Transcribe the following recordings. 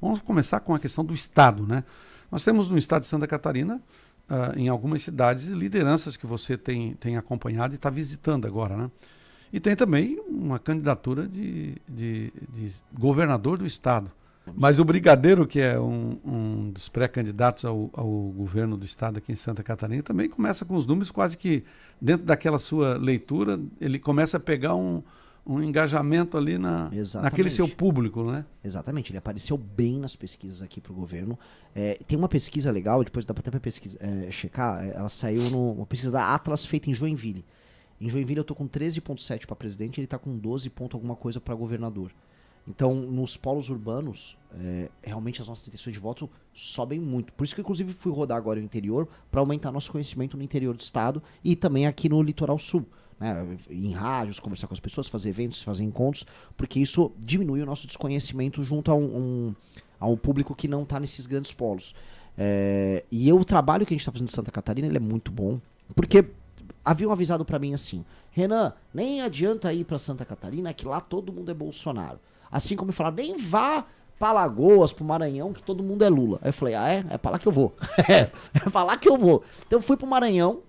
Vamos começar com a questão do Estado, né? Nós temos no Estado de Santa Catarina, em algumas cidades, lideranças que você tem acompanhado e está visitando agora, né? E tem também uma candidatura de governador do Estado. Mas o Brigadeiro, que é um dos pré-candidatos ao governo do Estado aqui em Santa Catarina, também começa com os números quase que dentro daquela sua leitura, ele começa a pegar um engajamento ali naquele seu público, né? Exatamente, ele apareceu bem nas pesquisas aqui para o governo. Tem uma pesquisa legal, depois dá até para checar, ela saiu uma pesquisa da Atlas feita em Joinville. Em Joinville eu tô com 13,7 para presidente, ele tá com 12 ponto alguma coisa para governador. Então, nos polos urbanos, realmente as nossas intenções de voto sobem muito. Por isso que, inclusive, fui rodar agora no interior para aumentar nosso conhecimento no interior do estado e também aqui no litoral sul. Né? Em rádios, conversar com as pessoas, fazer eventos, fazer encontros, porque isso diminui o nosso desconhecimento junto a um público que não está nesses grandes polos. E o trabalho que a gente está fazendo em Santa Catarina, ele é muito bom, porque haviam avisado para mim assim, Renan, nem adianta ir para Santa Catarina, que lá todo mundo é Bolsonaro. Assim como me falaram, nem vá pra Alagoas, pro Maranhão, que todo mundo é Lula. Aí eu falei, é pra lá que eu vou. é pra lá que eu vou. Então eu fui pro Maranhão,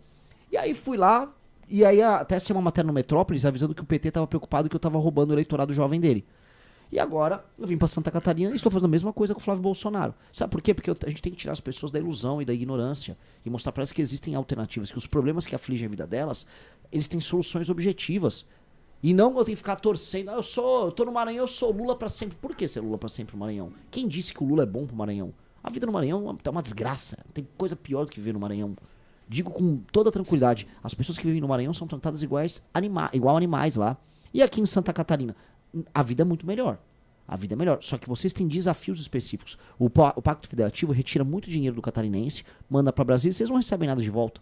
e aí fui lá, e aí até saiu uma matéria no Metrópolis avisando que o PT tava preocupado que eu tava roubando o eleitorado jovem dele. E agora eu vim pra Santa Catarina e estou fazendo a mesma coisa com o Flávio Bolsonaro. Sabe por quê? Porque a gente tem que tirar as pessoas da ilusão e da ignorância e mostrar pra elas que existem alternativas, que os problemas que afligem a vida delas, eles têm soluções objetivas. E não eu tenho que ficar torcendo, eu tô no Maranhão, eu sou Lula pra sempre. Por que ser Lula pra sempre no Maranhão? Quem disse que o Lula é bom pro Maranhão? A vida no Maranhão é uma desgraça. Tem coisa pior do que viver no Maranhão. Digo com toda tranquilidade, as pessoas que vivem no Maranhão são tratadas igual animais lá. E aqui em Santa Catarina, a vida é muito melhor. A vida é melhor. Só que vocês têm desafios específicos. O Pacto Federativo retira muito dinheiro do catarinense, manda pra Brasília e vocês não recebem nada de volta.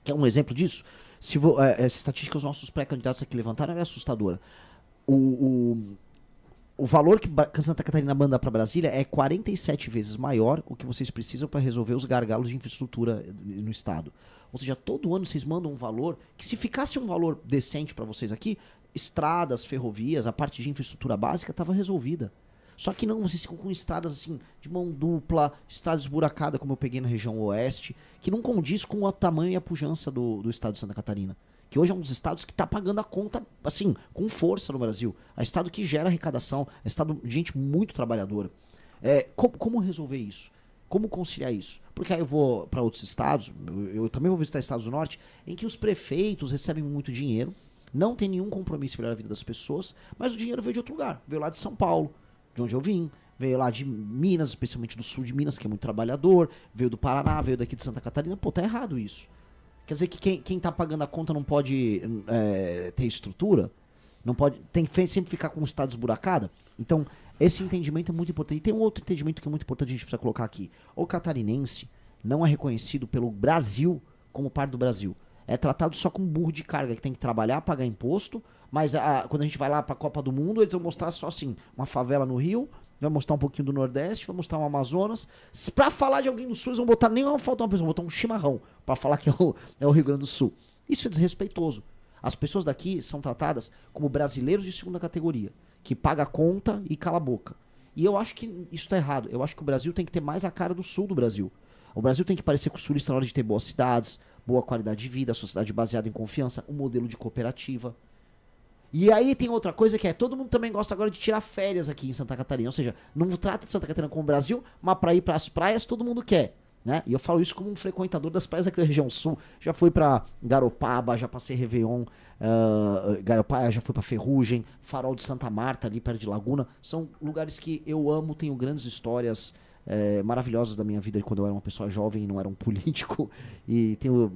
Quer um exemplo disso? Essa estatística que os nossos pré-candidatos aqui levantaram é assustadora. O valor que Santa Catarina manda para Brasília é 47 vezes maior o que vocês precisam para resolver os gargalos de infraestrutura no estado. Ou seja, todo ano vocês mandam um valor que, se ficasse um valor decente para vocês aqui, estradas, ferrovias, a parte de infraestrutura básica estava resolvida. Só que não, vocês ficam com estradas assim, de mão dupla, estrada esburacada, como eu peguei na região oeste, que não condiz com o tamanho e a pujança do estado de Santa Catarina. Que hoje é um dos estados que está pagando a conta, assim, com força no Brasil. É um estado que gera arrecadação, é um estado de gente muito trabalhadora. Como resolver isso? Como conciliar isso? Porque aí eu vou para outros estados, eu também vou visitar estados do norte, em que os prefeitos recebem muito dinheiro, não tem nenhum compromisso para a vida das pessoas, mas o dinheiro veio de outro lugar, veio lá de São Paulo, de onde eu vim, veio lá de Minas, especialmente do sul de Minas, que é muito trabalhador, veio do Paraná, veio daqui de Santa Catarina. Pô, tá errado isso. Quer dizer que quem tá pagando a conta não pode ter estrutura? Não pode, tem que sempre ficar com o estado esburacado? Então, esse entendimento é muito importante. E tem um outro entendimento que é muito importante, a gente precisa colocar aqui. O catarinense não é reconhecido pelo Brasil como parte do Brasil. É tratado só como burro de carga, que tem que trabalhar, pagar imposto, mas quando a gente vai lá pra Copa do Mundo, eles vão mostrar só assim, uma favela no Rio, vai mostrar um pouquinho do Nordeste, vai mostrar um Amazonas. Pra falar de alguém do Sul, eles vão botar, nem vai faltar uma pessoa, vão botar um chimarrão pra falar que é o Rio Grande do Sul. Isso é desrespeitoso. As pessoas daqui são tratadas como brasileiros de segunda categoria, que paga a conta e cala a boca. E eu acho que isso tá errado. Eu acho que o Brasil tem que ter mais a cara do Sul do Brasil. O Brasil tem que parecer com o sulista na hora de ter boas cidades, boa qualidade de vida, sociedade baseada em confiança, um modelo de cooperativa. E aí tem outra coisa que todo mundo também gosta agora de tirar férias aqui em Santa Catarina. Ou seja, não trata de Santa Catarina como o Brasil, mas para ir para as praias todo mundo quer. Né? E eu falo isso como um frequentador das praias aqui da região sul. Já fui para Garopaba, já passei Réveillon, Garopaba, já fui para Ferrugem, Farol de Santa Marta, ali perto de Laguna. São lugares que eu amo, tenho grandes histórias maravilhosas da minha vida quando eu era uma pessoa jovem e não era um político. E tenho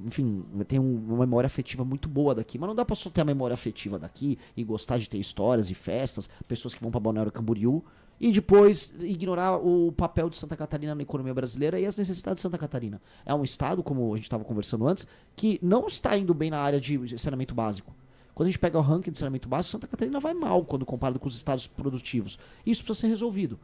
uma memória afetiva muito boa daqui. Mas não dá pra só ter a memória afetiva daqui e gostar de ter histórias e festas, pessoas que vão pra Balneário Camboriú, e depois ignorar o papel de Santa Catarina na economia brasileira e as necessidades de Santa Catarina. É um estado, como a gente estava conversando antes, que não está indo bem na área de saneamento básico. Quando a gente pega o ranking de saneamento básico, Santa Catarina vai mal quando comparado com os estados produtivos. Isso precisa ser resolvido.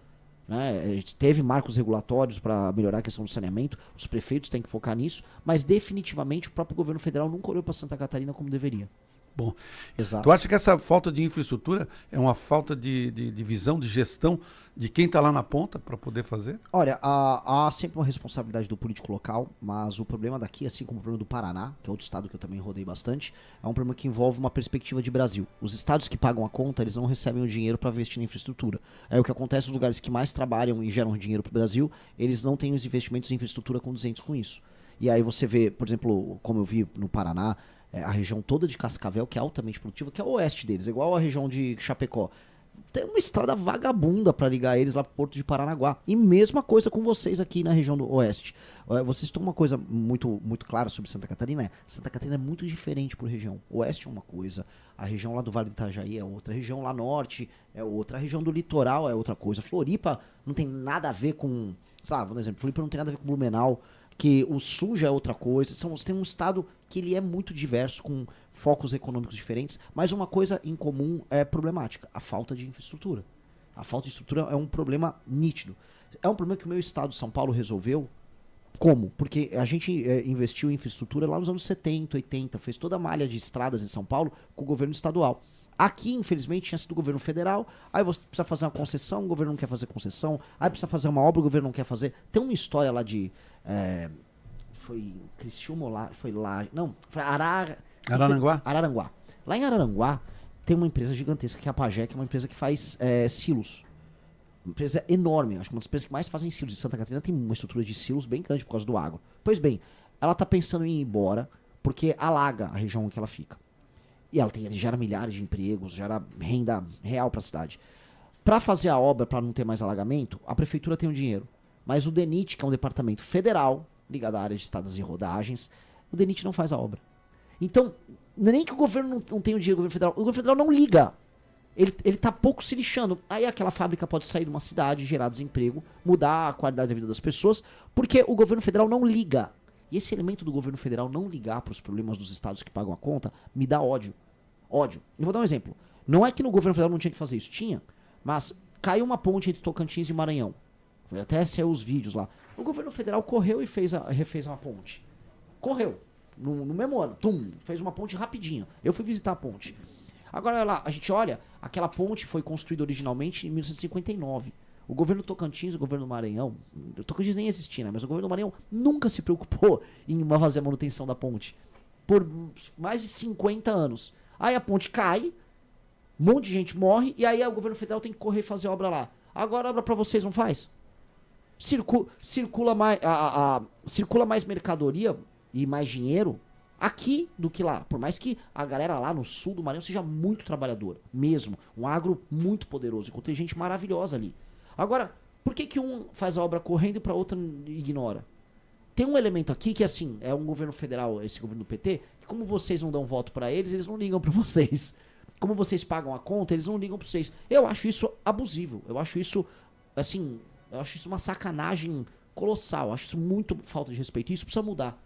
Né? A gente teve marcos regulatórios para melhorar a questão do saneamento, os prefeitos têm que focar nisso, mas definitivamente o próprio governo federal nunca olhou para Santa Catarina como deveria. Bom, Exato. tu acha que essa falta de infraestrutura é uma falta de visão, de gestão de quem está lá na ponta para poder fazer? Olha, há sempre uma responsabilidade do político local, mas o problema daqui, assim como o problema do Paraná, que é outro estado que eu também rodei bastante, é um problema que envolve uma perspectiva de Brasil. Os estados que pagam a conta, eles não recebem o dinheiro para investir na infraestrutura. É o que acontece nos lugares que mais trabalham e geram dinheiro para o Brasil, eles não têm os investimentos em infraestrutura condizentes com isso. E aí você vê, por exemplo, como eu vi no Paraná, a região toda de Cascavel, que é altamente produtiva, que é o oeste deles, é igual a região de Chapecó. Tem uma estrada vagabunda para ligar eles lá pro Porto de Paranaguá. E mesma coisa com vocês aqui na região do oeste. Vocês têm uma coisa muito, muito clara sobre Santa Catarina. Santa Catarina é muito diferente por região. O oeste é uma coisa, a região lá do Vale do Itajaí é outra, a região lá norte é outra, a região do litoral é outra coisa. Floripa não tem nada a ver com, sabe, vou dar um exemplo, Floripa não tem nada a ver com Blumenau, que o sul já é outra coisa. Você tem um estado que ele é muito diverso, com focos econômicos diferentes, mas uma coisa em comum é problemática, a falta de infraestrutura. A falta de estrutura é um problema nítido. É um problema que o meu estado, São Paulo, resolveu. Como? Porque a gente investiu em infraestrutura lá nos anos 70, 80, fez toda a malha de estradas em São Paulo com o governo estadual. Aqui, infelizmente, tinha sido o governo federal, aí você precisa fazer uma concessão, o governo não quer fazer concessão, aí precisa fazer uma obra, o governo não quer fazer. Tem uma história lá de... foi Criciúma lá, foi lá... Não, foi Araranguá? Araranguá. Lá em Araranguá tem uma empresa gigantesca, que é a Pagé, que é uma empresa que faz silos. Uma empresa enorme, acho que uma das empresas que mais fazem silos. De Santa Catarina tem uma estrutura de silos bem grande por causa do água. Pois bem, ela tá pensando em ir embora, porque alaga a região em que ela fica. E ela gera milhares de empregos, gera renda real para a cidade. Para fazer a obra, para não ter mais alagamento, a prefeitura tem o dinheiro. Mas o DENIT, que é um departamento federal, ligado à área de estradas e rodagens, o DENIT não faz a obra. Então, nem que o governo não tenha o dinheiro, o governo federal não liga. Ele tá pouco se lixando. Aí aquela fábrica pode sair de uma cidade, gerar desemprego, mudar a qualidade da vida das pessoas, porque o governo federal não liga. E esse elemento do governo federal não ligar para os problemas dos estados que pagam a conta, me dá ódio. Ódio. Eu vou dar um exemplo. Não é que no governo federal não tinha que fazer isso. Tinha. Mas caiu uma ponte entre Tocantins e Maranhão. Até saiu os vídeos lá. O governo federal correu e refez uma ponte. Correu. No mesmo ano. Tum. Fez uma ponte rapidinho. Eu fui visitar a ponte. Agora lá, a gente olha, aquela ponte foi construída originalmente em 1959. O governo Tocantins, o governo do Maranhão, o Tocantins nem existia, né? Mas o governo do Maranhão nunca se preocupou em fazer a manutenção da ponte. Por mais de 50 anos. Aí a ponte cai, um monte de gente morre, e aí o governo federal tem que correr e fazer obra lá. Agora a obra pra vocês não faz? Circula mais mercadoria e mais dinheiro aqui do que lá. Por mais que a galera lá no sul do Maranhão seja muito trabalhadora, mesmo. Um agro muito poderoso, enquanto tem gente maravilhosa ali. Agora, por que um faz a obra correndo e para outra ignora? Tem um elemento aqui que, assim, é um governo federal, esse governo do PT, que como vocês não dão voto para eles não ligam para vocês. Como vocês pagam a conta, eles não ligam para vocês. Eu acho isso abusivo. Eu acho isso, assim, uma sacanagem colossal. Eu acho isso muito falta de respeito. E isso precisa mudar.